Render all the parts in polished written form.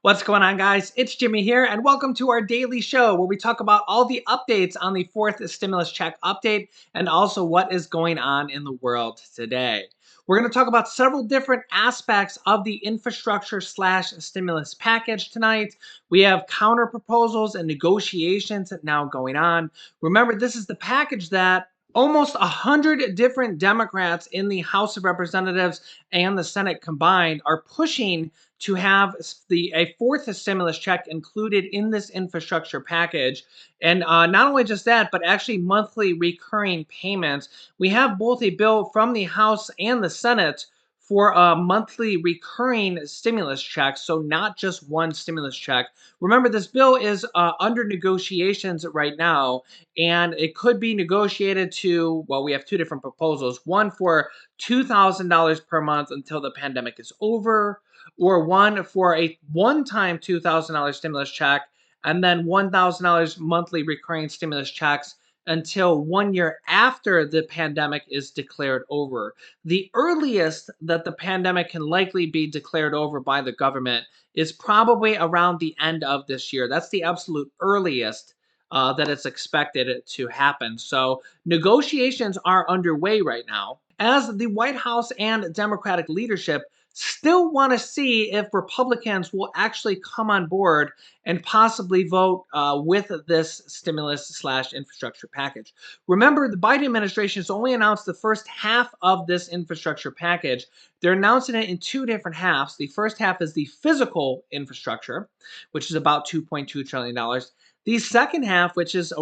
What's going on, guys? It's Jimmy here, and welcome to our daily show where we talk about all the updates on the fourth stimulus check update and also what is going on in the world today. We're going to talk about several different aspects of the infrastructure slash stimulus package tonight. We have counter proposals and negotiations now going on. Remember, this is the package that almost 100 different Democrats in the House of Representatives and the Senate combined are pushing to have a fourth stimulus check included in this infrastructure package. And not only just that, but actually monthly recurring payments. We have both a bill from the House and the Senate for a monthly recurring stimulus check, so not just one stimulus check. Remember, this bill is under negotiations right now, and it could be negotiated to, well, we have two different proposals, one for $2,000 per month until the pandemic is over, or one for a one-time $2,000 stimulus check, and then $1,000 monthly recurring stimulus checks until 1 year after the pandemic is declared over. The earliest that the pandemic can likely be declared over by the government is probably around the end of this year. That's the absolute earliest that it's expected to happen. So negotiations are underway right now as the White House and Democratic leadership still want to see if Republicans will actually come on board and possibly vote with this stimulus slash infrastructure package. Remember, the Biden administration has only announced the first half of this infrastructure package. They're announcing it in two different halves. The first half is the physical infrastructure, which is about $2.2 trillion. The second half, which is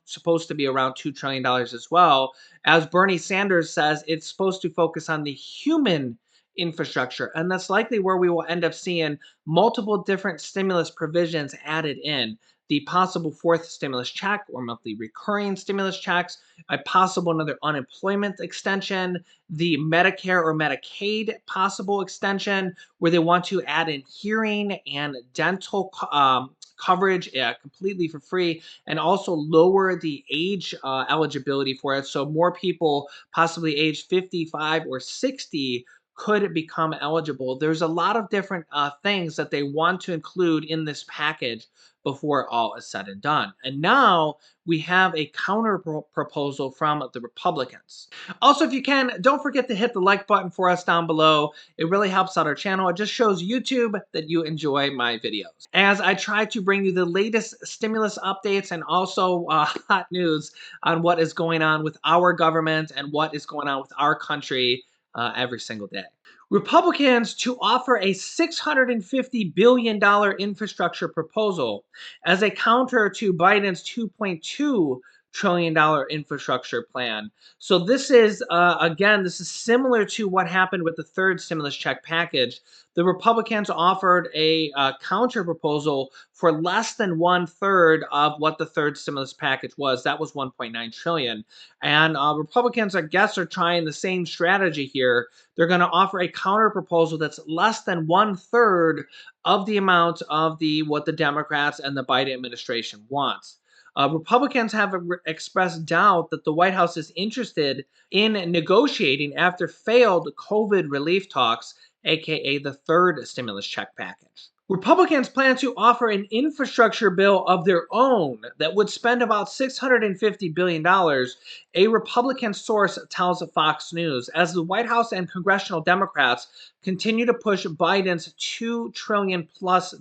supposed to be around $2 trillion as well, as Bernie Sanders says, it's supposed to focus on the human infrastructure. And that's likely where we will end up seeing multiple different stimulus provisions added in. The possible fourth stimulus check or monthly recurring stimulus checks, a possible another unemployment extension, the Medicare or Medicaid possible extension, where they want to add in hearing and dental coverage completely for free, and also lower the age eligibility for it. So more people, possibly age 55 or 60, could become eligible. There's a lot of different things that they want to include in this package before all is said and done. And now we have a counter proposal from the Republicans. Also, if you can, don't forget to hit the like button for us down below. It really helps out our channel. It just shows YouTube that you enjoy my videos. As I try to bring you the latest stimulus updates and also hot news on what is going on with our government and what is going on with our country every single day. Republicans to offer a $650 billion infrastructure proposal as a counter to Biden's $2.2 trillion infrastructure plan. So this is, again, this is similar to what happened with the third stimulus check package. The Republicans offered a counter proposal for less than 1/3 of what the third stimulus package was. That was 1.9 trillion. And Republicans, I guess, are trying the same strategy here. They're going to offer a counter proposal that's less than 1/3 of the amount of what the Democrats and the Biden administration wants. Republicans have expressed doubt that the White House is interested in negotiating after failed COVID relief talks, aka the third stimulus check package. Republicans plan to offer an infrastructure bill of their own that would spend about $650 billion, a Republican source tells Fox News, as the White House and congressional Democrats continue to push Biden's $2 trillion plus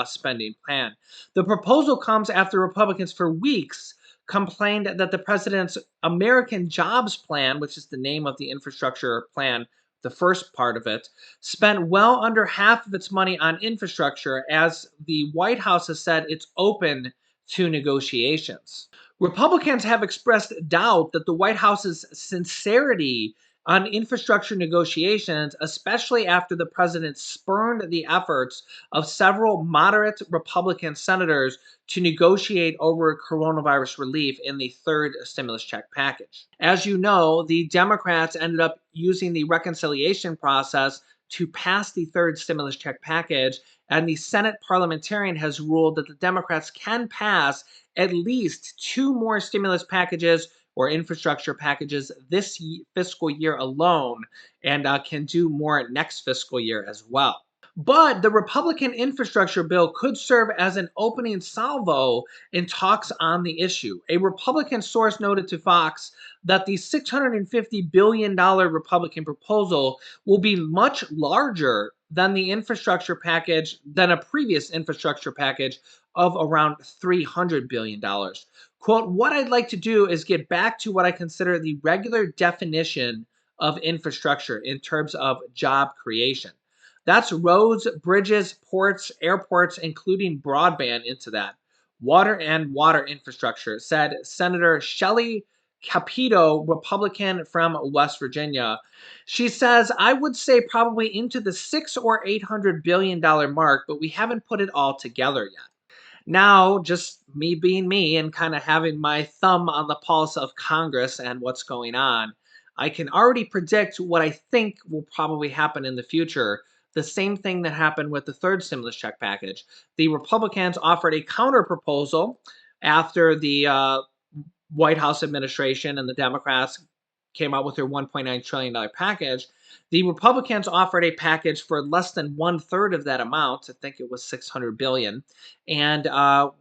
spending plan. The proposal comes after Republicans for weeks complained that the president's American Jobs Plan, which is the name of the infrastructure plan, the first part of it, spent well under half of its money on infrastructure, as the White House has said it's open to negotiations. Republicans have expressed doubt that the White House's sincerity on infrastructure negotiations, especially after the president spurned the efforts of several moderate Republican senators to negotiate over coronavirus relief in the third stimulus check package. As you know, the Democrats ended up using the reconciliation process to pass the third stimulus check package, and the Senate parliamentarian has ruled that the Democrats can pass at least two more stimulus packages or infrastructure packages this fiscal year alone, and can do more next fiscal year as well. But the Republican infrastructure bill could serve as an opening salvo in talks on the issue. A Republican source noted to Fox that the $650 billion Republican proposal will be much larger than the infrastructure package, than a previous infrastructure package of around $300 billion. Quote, what I'd like to do is get back to what I consider the regular definition of infrastructure in terms of job creation. That's roads, bridges, ports, airports, including broadband into that. Water and water infrastructure, said Senator Shelley Capito, Republican from West Virginia. She says, I would say probably into the $600 or $800 billion mark, but we haven't put it all together yet. Now, just me being me and kind of having my thumb on the pulse of Congress and what's going on, I can already predict what I think will probably happen in the future. The same thing that happened with the third stimulus check package. The Republicans offered a counter proposal after the White House administration and the Democrats came out with their $1.9 trillion package. The Republicans offered a package for less than one third of that amount. I think it was 600 billion, and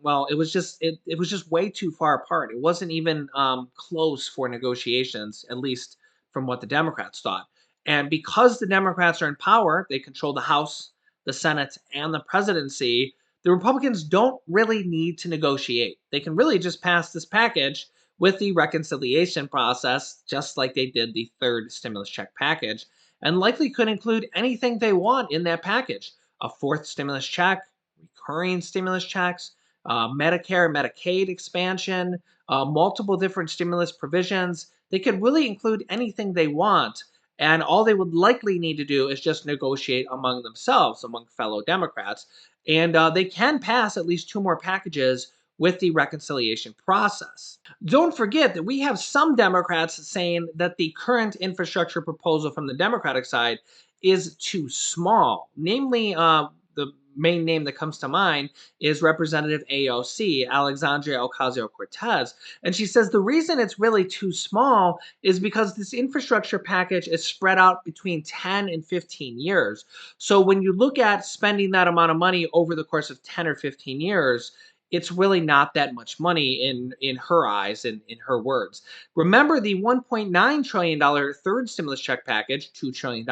well, it was just way too far apart. It wasn't even close for negotiations, at least from what the Democrats thought. And because the Democrats are in power, they control the House, the Senate, and the presidency. The Republicans don't really need to negotiate. They can really just pass this package with the reconciliation process, just like they did the third stimulus check package, and likely could include anything they want in that package: a fourth stimulus check, recurring stimulus checks, Medicare, Medicaid expansion, multiple different stimulus provisions. They could really include anything they want. And all they would likely need to do is just negotiate among themselves, among fellow Democrats. And they can pass at least two more packages with the reconciliation process. Don't forget that we have some Democrats saying that the current infrastructure proposal from the Democratic side is too small. Namely, the main name that comes to mind is Representative AOC, Alexandria Ocasio Cortez. And she says the reason it's really too small is because this infrastructure package is spread out between 10 and 15 years. So when you look at spending that amount of money over the course of 10 or 15 years, it's really not that much money in her eyes and in her words. Remember, the $1.9 trillion third stimulus check package, $2 trillion,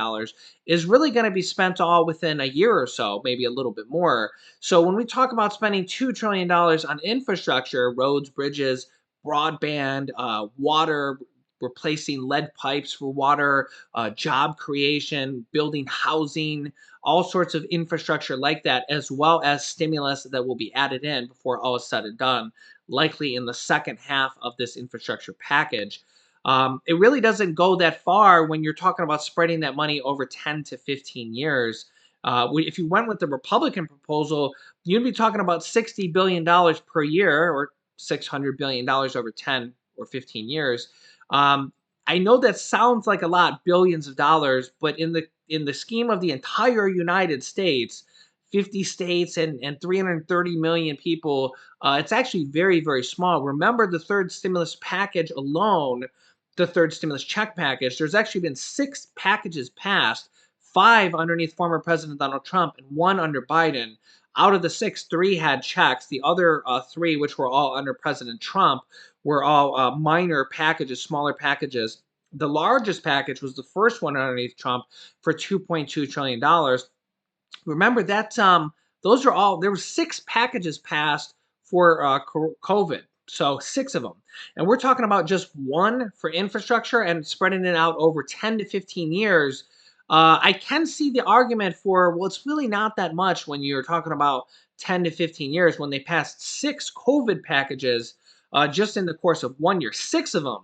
is really going to be spent all within a year or so, maybe a little bit more. So when we talk about spending $2 trillion on infrastructure, roads, bridges, broadband, water, replacing lead pipes for water, job creation, building housing, all sorts of infrastructure like that, as well as stimulus that will be added in before all is said and done, likely in the second half of this infrastructure package. It really doesn't go that far when you're talking about spreading that money over 10 to 15 years. If you went with the Republican proposal, you'd be talking about $60 billion per year, or $600 billion over 10 or 15 years. I know that sounds like a lot, billions of dollars, but in the scheme of the entire United States, 50 states and 330 million people, it's actually very, very small. Remember, the third stimulus package alone, the third stimulus check package, there's actually been six packages passed, five underneath former President Donald Trump and one under Biden. Out of the six, three had checks. The other three, which were all under President Trump, were all minor packages, smaller packages. The largest package was the first one underneath Trump for $2.2 trillion. Remember that those are all, there were six packages passed for COVID. So six of them. And we're talking about just one for infrastructure and spreading it out over 10 to 15 years. I can see the argument for, well, it's really not that much when you're talking about 10 to 15 years when they passed six COVID packages just in the course of 1 year, six of them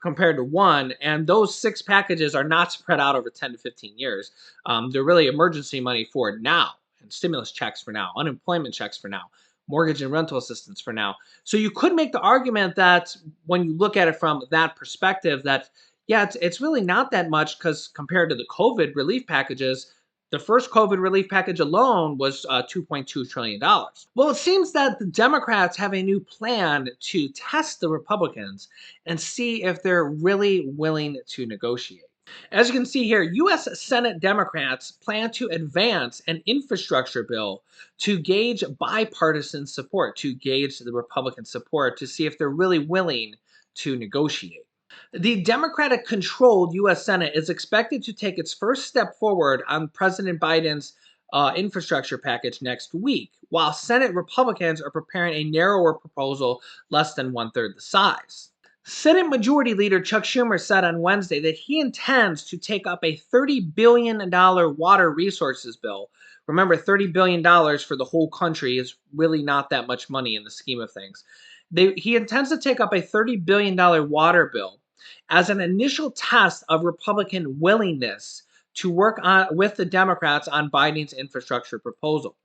compared to one. And those six packages are not spread out over 10 to 15 years. They're really emergency money for now, and stimulus checks for now, unemployment checks for now, mortgage and rental assistance for now. So you could make the argument that when you look at it from that perspective, that yeah, it's really not that much, because compared to the COVID relief packages, the first COVID relief package alone was $2.2 trillion. Well, it seems that the Democrats have a new plan to test the Republicans and see if they're really willing to negotiate. As you can see here, U.S. Senate Democrats plan to advance an infrastructure bill to gauge bipartisan support, to gauge the Republican support, to see if they're really willing to negotiate. The Democratic controlled U.S. Senate is expected to take its first step forward on President Biden's infrastructure package next week, while Senate Republicans are preparing a narrower proposal less than one third the size. Senate Majority Leader Chuck Schumer said on Wednesday that he intends to take up a $30 billion water resources bill. Remember, $30 billion for the whole country is really not that much money in the scheme of things. He intends to take up a $30 billion water bill as an initial test of Republican willingness to work with the Democrats on Biden's infrastructure proposal.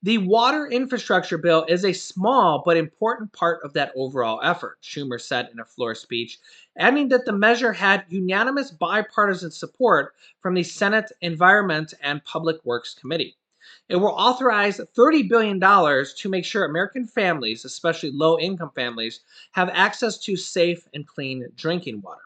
The water infrastructure bill is a small but important part of that overall effort, Schumer said in a floor speech, adding that the measure had unanimous bipartisan support from the Senate Environment and Public Works Committee. It will authorize $30 billion to make sure American families, especially low income families, have access to safe and clean drinking water.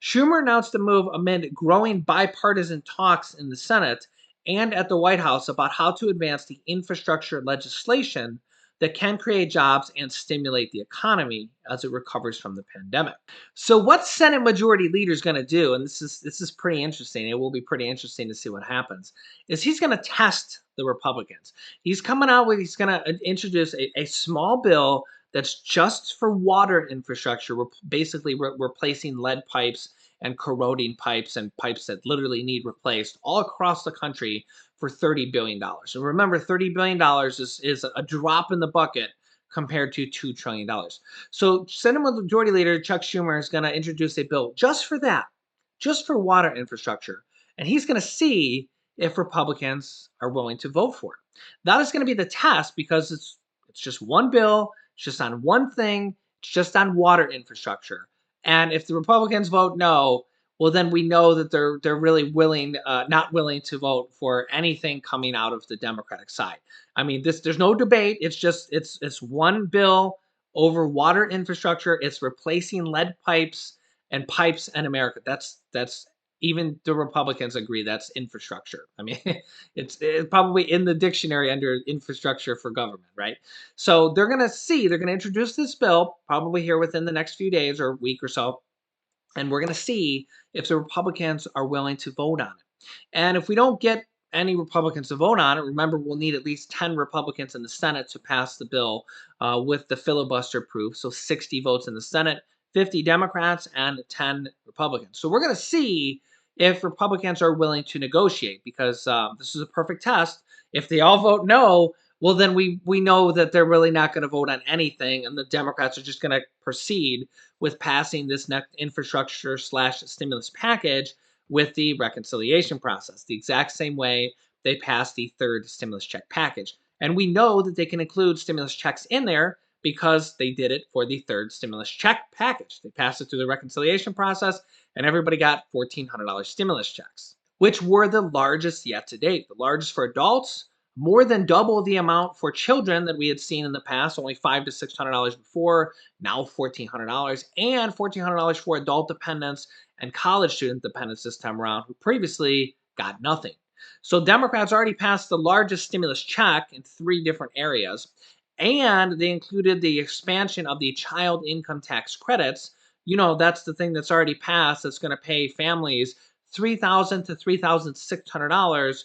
Schumer announced the move amid growing bipartisan talks in the Senate and at the White House about how to advance the infrastructure legislation that can create jobs and stimulate the economy as it recovers from the pandemic. So what Senate Majority Leader is going to do, and this is pretty interesting. It will be pretty interesting to see what happens. Is he's going to test the Republicans. He's going to introduce a small bill that's just for water infrastructure, basically replacing lead pipes and corroding pipes and pipes that literally need replaced all across the country for $30 billion. And remember, $30 billion is a drop in the bucket compared to $2 trillion. So Senate Majority Leader Chuck Schumer is going to introduce a bill just for that, just for water infrastructure. And he's going to see if Republicans are willing to vote for it. That is going to be the test because it's just one bill, it's just on one thing, it's just on water infrastructure. And if the Republicans vote no, well, then we know that they're really not willing to vote for anything coming out of the Democratic side. I mean, there's no debate. It's one bill over water infrastructure. It's replacing lead pipes and pipes in America. That's even the Republicans agree that's infrastructure. I mean, it's probably in the dictionary under infrastructure for government, right? So they're going to introduce this bill probably here within the next few days or week or so. And we're going to see if the Republicans are willing to vote on it. And if we don't get any Republicans to vote on it, remember, we'll need at least 10 Republicans in the Senate to pass the bill with the filibuster proof. So 60 votes in the Senate, 50 Democrats, and 10 Republicans. So we're going to see if Republicans are willing to negotiate because this is a perfect test. If they all vote no, well, then we know that they're really not going to vote on anything, and the Democrats are just going to proceed with passing this next infrastructure slash stimulus package with the reconciliation process, the exact same way they passed the third stimulus check package. And we know that they can include stimulus checks in there because they did it for the third stimulus check package. They passed it through the reconciliation process, and everybody got $1,400 stimulus checks, which were the largest yet to date. The largest for adults, more than double the amount for children that we had seen in the past, only $500 to $600 before, now $1,400, and $1,400 for adult dependents and college student dependents this time around, who previously got nothing. So Democrats already passed the largest stimulus check in 3 different areas, and they included the expansion of the child income tax credits. You know, that's the thing that's already passed that's going to pay families $3,000 to $3,600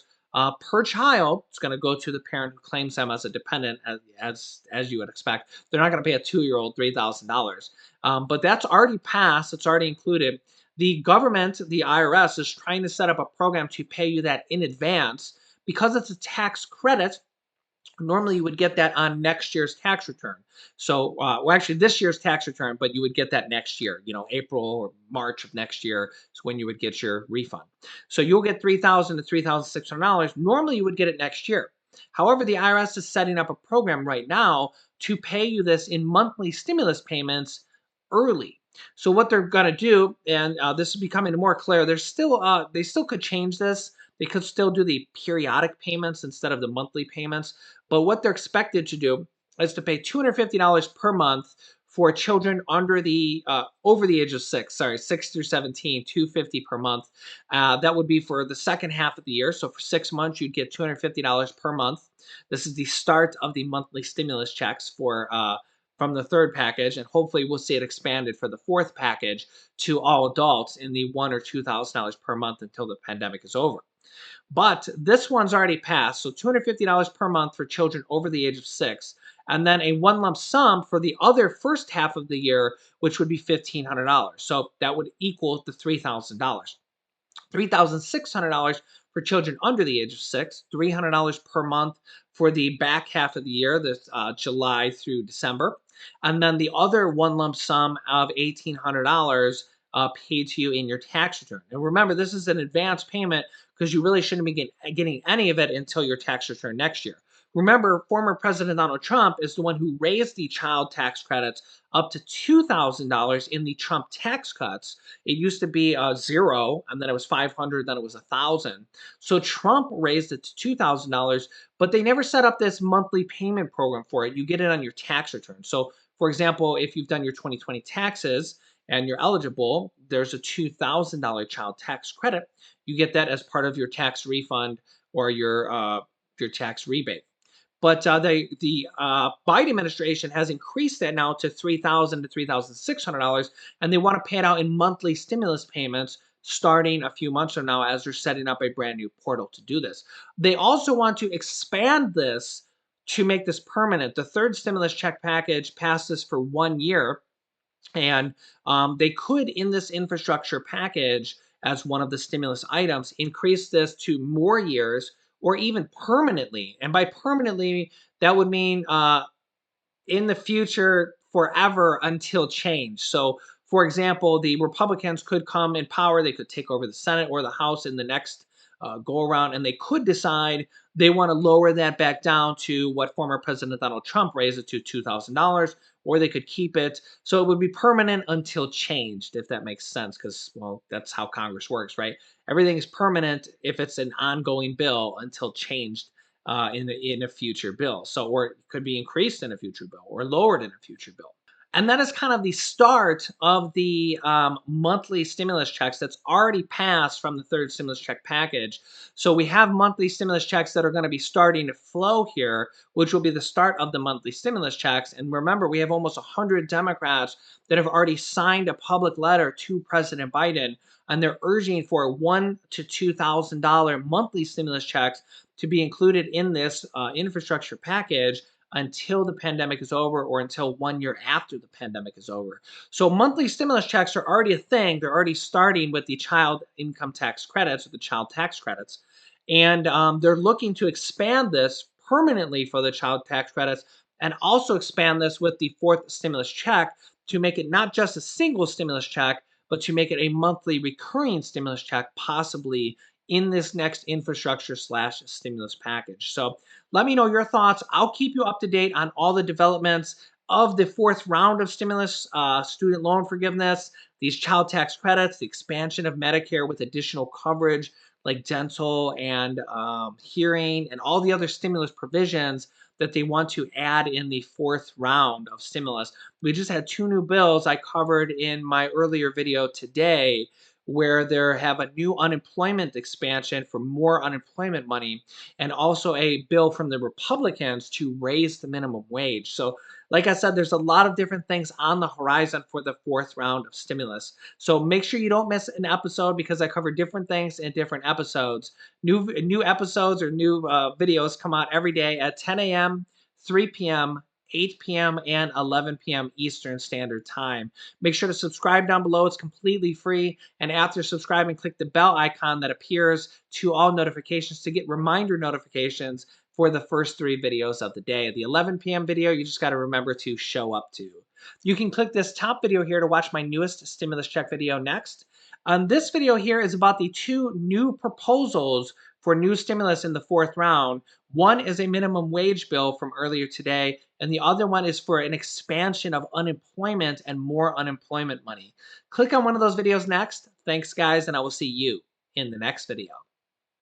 per child. It's going to go to the parent who claims them as a dependent, as you would expect. They're not going to pay a 2-year-old $3,000, but that's already passed. It's already included. The government, the IRS, is trying to set up a program to pay you that in advance because it's a tax credit. Normally, you would get that on next year's tax return. So, well, actually, this year's tax return, but you would get that next year. You know, April or March of next year is when you would get your refund. So you'll get $3,000 to $3,600. Normally, you would get it next year. However, the IRS is setting up a program right now to pay you this in monthly stimulus payments early. So what they're going to do, and this is becoming more clear, they still could change this. They could still do the periodic payments instead of the monthly payments. But what they're expected to do is to pay $250 per month For children over the age of 6, sorry, 6 through 17, 250 per month. That would be for the second half of the year. So for 6 months, you'd get $250 per month. This is the start of the monthly stimulus checks for from the third package, and hopefully we'll see it expanded for the fourth package to all adults in the $1,000 or $2,000 per month until the pandemic is over. But this one's already passed, so $250 per month for children over the age of 6, and then a one lump sum for the other first half of the year, which would be $1,500. So that would equal the $3,000. $3,600 for children under the age of 6, $300 per month for the back half of the year, this July through December. And then the other one lump sum of $1,800 paid to you in your tax return. And remember, this is an advance payment because you really shouldn't be getting any of it until your tax return next year. Remember, former President Donald Trump is the one who raised the child tax credits up to $2,000 in the Trump tax cuts. It used to be 0, and then it was 500, then it was 1,000. So Trump raised it to $2,000, but they never set up this monthly payment program for it. You get it on your tax return. So, for example, if you've done your 2020 taxes and you're eligible, there's a $2,000 child tax credit. You get that as part of your tax refund or your tax rebate. But the Biden administration has increased that now to $3,000 to $3,600, and they want to pay it out in monthly stimulus payments starting a few months from now as they're setting up a brand new portal to do this. They also want to expand this to make this permanent. The third stimulus check package passed this for 1 year, and they could, in this infrastructure package, as one of the stimulus items, increase this to more years or even permanently. And by permanently, that would mean in the future forever until change. So, for example, the Republicans could come in power, they could take over the Senate or the House in the next go around, and they could decide they want to lower that back down to what former President Donald Trump raised it to $2,000, or they could keep it. So it would be permanent until changed, if that makes sense, because, well, that's how Congress works, right? Everything is permanent if it's an ongoing bill until changed in a future bill. So, or it could be increased in a future bill or lowered in a future bill. And that is kind of the start of the monthly stimulus checks that's already passed from the third stimulus check package. So we have monthly stimulus checks that are going to be starting to flow here, which will be the start of the monthly stimulus checks. And remember, we have almost 100 Democrats that have already signed a public letter to President Biden, and they're urging for $1,000 to $2,000 monthly stimulus checks to be included in this infrastructure package until the pandemic is over or until 1 year after the pandemic is over. So monthly stimulus checks are already a thing. They're already starting with the child income tax credits or the child tax credits. And they're looking to expand this permanently for the child tax credits and also expand this with the fourth stimulus check to make it not just a single stimulus check, but to make it a monthly recurring stimulus check, possibly in this next infrastructure slash stimulus package. So let me know your thoughts. I'll keep you up to date on all the developments of the fourth round of stimulus, student loan forgiveness, these child tax credits, the expansion of Medicare with additional coverage like dental and hearing, and all the other stimulus provisions that they want to add in the fourth round of stimulus. We just had 2 new bills I covered in my earlier video today, where there have a new unemployment expansion for more unemployment money, and also a bill from the Republicans to raise the minimum wage. So, like I said, there's a lot of different things on the horizon for the fourth round of stimulus. So make sure you don't miss an episode because I cover different things in different episodes. New episodes or new videos come out every day at 10 a.m., 3 p.m., 8 p.m., and 11 p.m. Eastern Standard Time. Make sure to subscribe down below. It's completely free. And after subscribing, click the bell icon that appears to all notifications to get reminder notifications for the first 3 videos of the day. The 11 p.m. video, you just got to remember to show up to. You can click this top video here to watch my newest stimulus check video next. This video here is about the 2 new proposals for new stimulus in the fourth round. One is a minimum wage bill from earlier today, and the other one is for an expansion of unemployment and more unemployment money. Click on one of those videos next. Thanks, guys, and I will see you in the next video.